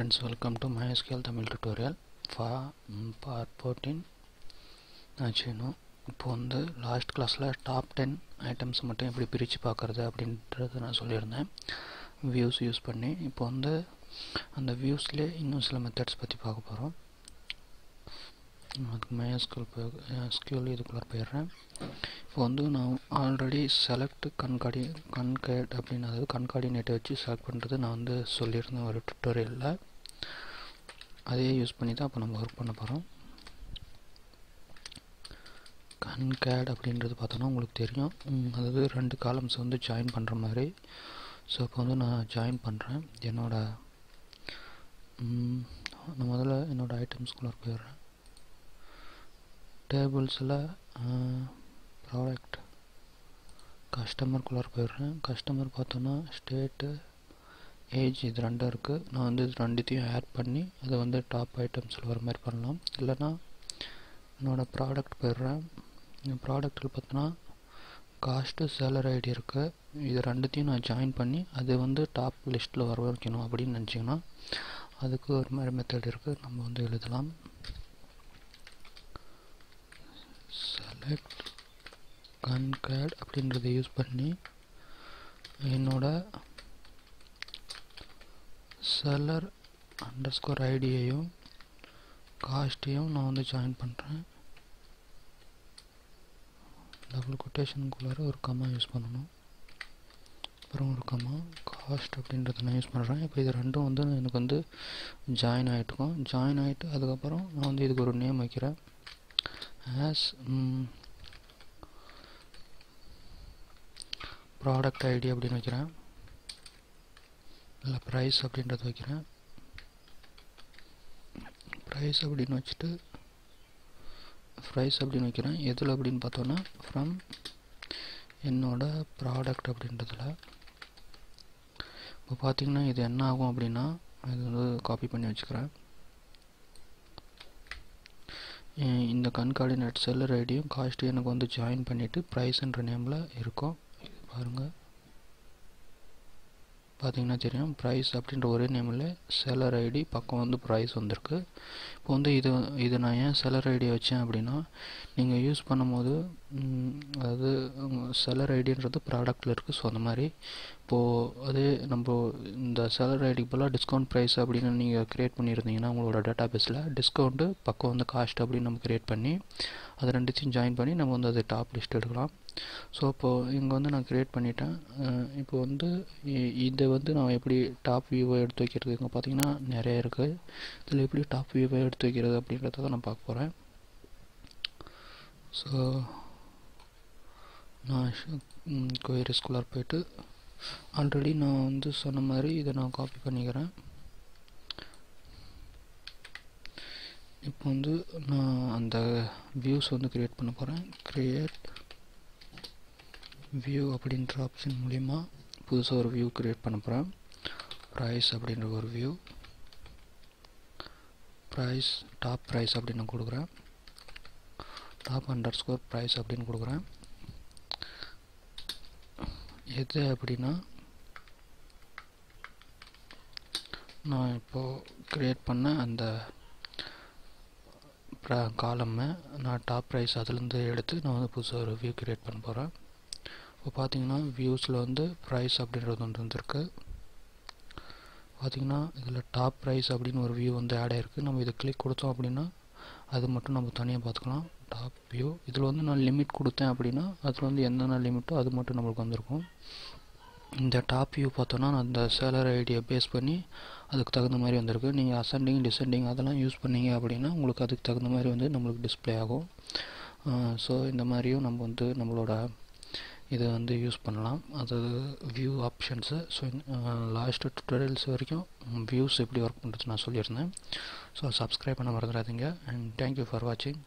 friends, welcome to MySQL Tamil tutorial for part 14. இப்போ வந்து last கிளாஸில் டாப் 10 ஐட்டம்ஸ் மட்டும் எப்படி பிரித்து பார்க்குறது அப்படின்றத நான் சொல்லியிருந்தேன் வியூஸ் யூஸ் பண்ணி. இப்போ வந்து அந்த வியூஸ்லேயே இன்னும் சில மெத்தட்ஸ் பற்றி பார்க்க போகிறோம். அதுக்கு MySQL இதுக்குள்ளே போயிடுறேன். இப்போ வந்து நான் ஆல்ரெடி செலக்ட் கன்கேட் அப்படின்னு, அதாவது கன்கார்டினேட்டை வச்சு செலக்ட் பண்ணுறது நான் வந்து சொல்லியிருந்தேன் ஒரு டுட்டோரியலில். அதையே யூஸ் பண்ணி தான் இப்போ நம்ம ஒர்க் பண்ண போகிறோம். கன்கேட் அப்படின்றது பார்த்தோன்னா உங்களுக்கு தெரியும், அதாவது 2 காலம்ஸ் வந்து ஜாயின் பண்ணுற மாதிரி. ஸோ இப்போ வந்து நான் ஜாயின் பண்ணுறேன். நான் முதல்ல என்னோடய ஐட்டம்ஸ்குள்ளே போயிடுறேன். டேபிள்ஸில் ப்ராடக்ட் கஸ்டமருக்குள்ளே போயிடுறேன். கஸ்டமர் பார்த்தோன்னா ஸ்டேட்டு ஏஜ் இது 2 இருக்குது. நான் வந்து இது 2த்தையும் ஆட் பண்ணி அதை வந்து டாப் ஐட்டம்ஸில் வர மாதிரி பண்ணலாம். இல்லைனா என்னோடய ப்ராடக்ட் போயிடுறேன். ப்ராடக்ட்டில் பார்த்தோன்னா காஸ்ட்டு சேலரி ஐடி இருக்குது. இது 2த்தையும் நான் ஜாயின் பண்ணி அது வந்து டாப் லிஸ்ட்டில் வர வைக்கணும் அப்படின்னு நினச்சிங்கன்னா அதுக்கு ஒரு மாதிரி மெத்தட் இருக்குது. நம்ம வந்து எழுதலாம். செலக்ட் கன்கேட் அப்படின்றத யூஸ் பண்ணி என்னோட செல்லர் அண்டர்ஸ்கோர் ஐடியையும் காஸ்ட்டையும் நான் வந்து ஜாயின் பண்ணுறேன். டபுள் கொட்டேஷனுக்குள்ளார ஒரு கம்மா யூஸ் பண்ணணும், அப்புறம் ஒரு கம்மா காஸ்ட் அப்படின்றத நான் யூஸ் பண்ணுறேன். இப்போ இது 2ம் வந்து எனக்கு வந்து ஜாயின் ஆகிட்டுருக்கோம். ஜாயின் ஆகிட்டு அதுக்கப்புறம் நான் வந்து இதுக்கு ஒரு நேம் வைக்கிறேன். ஆஸ் ப்ராடக்ட் ஐடி அப்படின்னு வைக்கிறேன். இல்லை ப்ரைஸ் அப்படின்றத வைக்கிறேன். ப்ரைஸ் அப்படின்னு வச்சுட்டு ப்ரைஸ் அப்படின்னு வைக்கிறேன். எதில் அப்படின்னு பார்த்தோன்னா ஃப்ரம் என்னோட ப்ராடக்ட் அப்படின்றதுல. இப்போ பார்த்திங்கன்னா இது என்ன ஆகும் அப்படின்னா, இது வந்து காப்பி பண்ணி வச்சுக்கிறேன். இந்த கன்கார்டினேட் செல்லர் ஐடியும் காஸ்ட்டும் எனக்கு வந்து ஜாயின் பண்ணிவிட்டு ப்ரைஸ்ன்ற நேமில் இருக்கும். இது பாருங்கள், பார்த்தீங்கன்னா தெரியும், ப்ரைஸ் அப்படின்ற ஒரே நேமில் செல்லர் ஐடி பக்கம் வந்து ப்ரைஸ் வந்திருக்கு. இப்போ வந்து இது நான் ஏன் செல்லர் ஐடியை வச்சேன் அப்படின்னா, நீங்கள் யூஸ் பண்ணும்போது அதாவது செல்லர் ஐடின்றது ப்ராடக்டில் இருக்குது. ஸோ அந்த மாதிரி இப்போது அதே நம்ம இந்த செல்லர் ஐடிக்கு போல் டிஸ்கவுண்ட் ப்ரைஸ் அப்படின்னு நீங்கள் க்ரியேட் பண்ணியிருந்தீங்கன்னா உங்களோட டேட்டா பேஸில் டிஸ்கவுண்ட்டு பக்கம் வந்து காஸ்ட் அப்படின்னு நம்ம க்ரியேட் பண்ணி அதை 2த்தையும் ஜாயின் பண்ணி நம்ம வந்து அது டாப் லிஸ்ட் எடுக்கலாம். ஸோ இப்போது இங்கே வந்து நான் க்ரியேட் பண்ணிட்டேன். இப்போ வந்து இதை வந்து நான் எப்படி டாப் வியூவை எடுத்து வைக்கிறது, இங்கே பார்த்தீங்கன்னா நிறைய இருக்குது. இதில் எப்படி டாப் வியூவை எடுத்து வைக்கிறது அப்படின்றத தான் நான் பார்க்க போகிறேன். ஸோ நான் கொயரிஸ்குள்ளார் போய்ட்டு ஆல்ரெடி நான் வந்து சொன்ன மாதிரி இதை நான் காப்பி பண்ணிக்கிறேன். இப்போ வந்து நான் அந்த வியூஸ் வந்து க்ரியேட் பண்ண போகிறேன். க்ரியேட் வியூ அப்படின்ற ஆப்ஷன் மூலிமா புதுசாக ஒரு வியூ க்ரியேட் பண்ண போகிறேன். ப்ரைஸ் அப்படின்ற ஒரு வியூ, ப்ரைஸ் டாப் ப்ரைஸ் அப்படின்னு கொடுக்குறேன். டாப் அண்டர்ஸ்கோர் ப்ரைஸ் அப்படின்னு கொடுக்குறேன். எது அப்படின்னா, நான் இப்போது க்ரியேட் பண்ண அந்த காலம்மை நான் டாப் ப்ரைஸ் அதுலேருந்து எடுத்து நான் வந்து புதுசாக ஒரு வியூ க்ரியேட் பண்ண போகிறேன். இப்போ பார்த்தீங்கன்னா வியூஸில் வந்து ப்ரைஸ் அப்படின்றது ஒன்று வந்துருக்கு. பார்த்திங்கன்னா இதில் டாப் ப்ரைஸ் அப்படின்னு ஒரு வியூ வந்து ஆட் ஆகிருக்கு. நம்ம இதை கிளிக் கொடுத்தோம் அப்படின்னா அது மட்டும் நம்ம தனியாக பார்த்துக்கலாம். டாப் வியூ இதில் வந்து நான் லிமிட் கொடுத்தேன் அப்படின்னா அதில் வந்து என்னென்ன லிமிட்டோ அது மட்டும் நம்மளுக்கு வந்திருக்கும். இந்த டாப் வியூ பார்த்தோன்னா நான் அந்த சேலரி ஐடியை பேஸ் பண்ணி அதுக்கு தகுந்த மாதிரி வந்திருக்கு. நீங்கள் அசெண்டிங் டிசெண்டிங் அதெல்லாம் யூஸ் பண்ணீங்க அப்படின்னா உங்களுக்கு அதுக்கு தகுந்த மாதிரி வந்து நம்மளுக்கு டிஸ்பிளே ஆகும். ஸோ இந்த மாதிரியும் நம்ம வந்து நம்மளோட இதை வந்து யூஸ் பண்ணலாம், அது view options. So last tutorials வரைக்கும் வியூஸ் எப்படி ஒர்க் பண்ணுறது நான் சொல்லியிருந்தேன். ஸோ சப்ஸ்கிரைப் பண்ண மறந்துடாதீங்க. அண்ட் தேங்க்யூ ஃபார் வாட்சிங்.